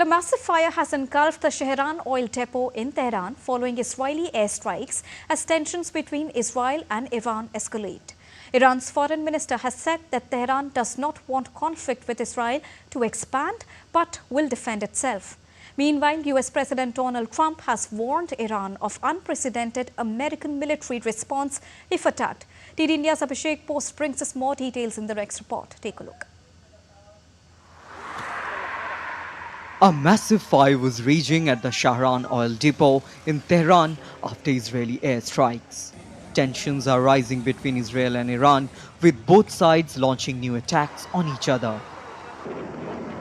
A massive fire has engulfed the Shahran oil depot in Tehran following Israeli airstrikes as tensions between Israel and Iran escalate. Iran's foreign minister has said that Tehran does not want conflict with Israel to expand but will defend itself. Meanwhile, US President Donald Trump has warned Iran of unprecedented American military response if attacked. TD India's Abhishek Post brings us more details in the next report. Take a look. A massive fire was raging at the Shahran oil depot in Tehran after Israeli airstrikes. Tensions are rising between Israel and Iran, with both sides launching new attacks on each other.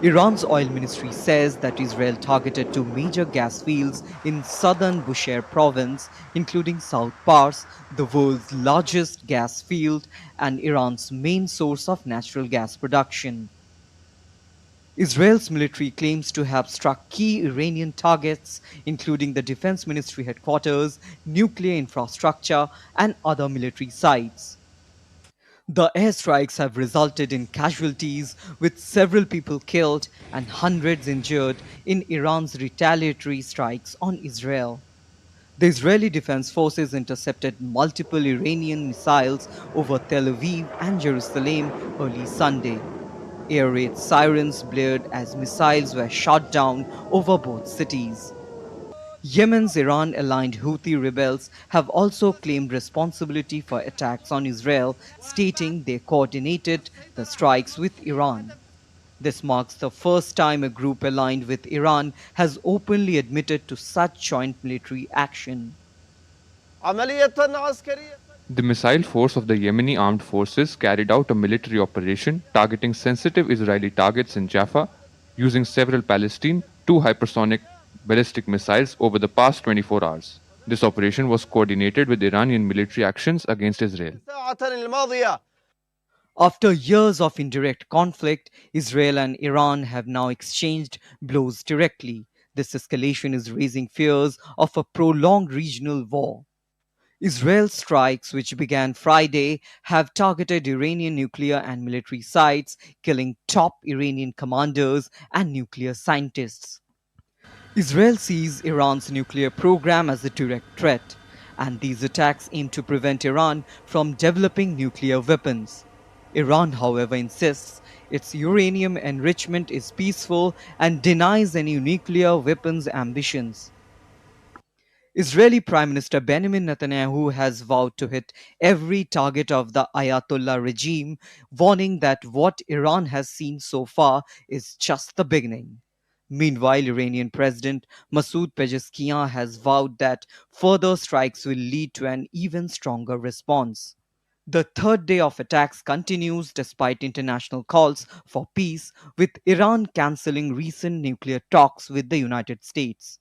Iran's oil ministry says that Israel targeted two major gas fields in southern Bushehr province, including South Pars, the world's largest gas field and Iran's main source of natural gas production. Israel's military claims to have struck key Iranian targets, including the Defense Ministry headquarters, nuclear infrastructure, and other military sites. The airstrikes have resulted in casualties, with several people killed and hundreds injured in Iran's retaliatory strikes on Israel. The Israeli Defense Forces intercepted multiple Iranian missiles over Tel Aviv and Jerusalem early Sunday. Air raid sirens blared as missiles were shot down over both cities. Yemen's Iran-aligned Houthi rebels have also claimed responsibility for attacks on Israel, stating they coordinated the strikes with Iran. This marks the first time a group aligned with Iran has openly admitted to such joint military action. The missile force of the Yemeni armed forces carried out a military operation targeting sensitive Israeli targets in Jaffa using several Palestine 2 hypersonic ballistic missiles over the past 24 hours. This operation was coordinated with Iranian military actions against Israel. After years of indirect conflict, Israel and Iran have now exchanged blows directly. This escalation is raising fears of a prolonged regional war. Israel's strikes, which began Friday, have targeted Iranian nuclear and military sites, killing top Iranian commanders and nuclear scientists. Israel sees Iran's nuclear program as a direct threat, and these attacks aim to prevent Iran from developing nuclear weapons. Iran, however, insists its uranium enrichment is peaceful and denies any nuclear weapons ambitions. Israeli Prime Minister Benjamin Netanyahu has vowed to hit every target of the Ayatollah regime, warning that what Iran has seen so far is just the beginning. Meanwhile, Iranian President Masoud Pezeshkian has vowed that further strikes will lead to an even stronger response. The third day of attacks continues despite international calls for peace, with Iran cancelling recent nuclear talks with the United States.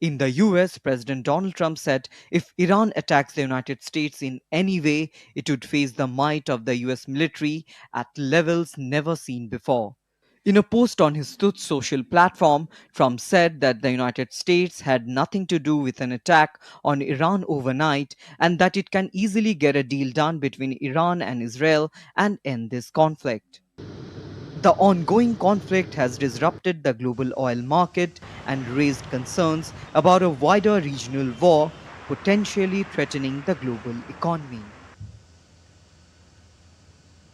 In the US, President Donald Trump said if Iran attacks the United States in any way, it would face the might of the US military at levels never seen before. In a post on his Truth Social platform, Trump said that the United States had nothing to do with an attack on Iran overnight and that it can easily get a deal done between Iran and Israel and end this conflict. The ongoing conflict has disrupted the global oil market and raised concerns about a wider regional war potentially threatening the global economy.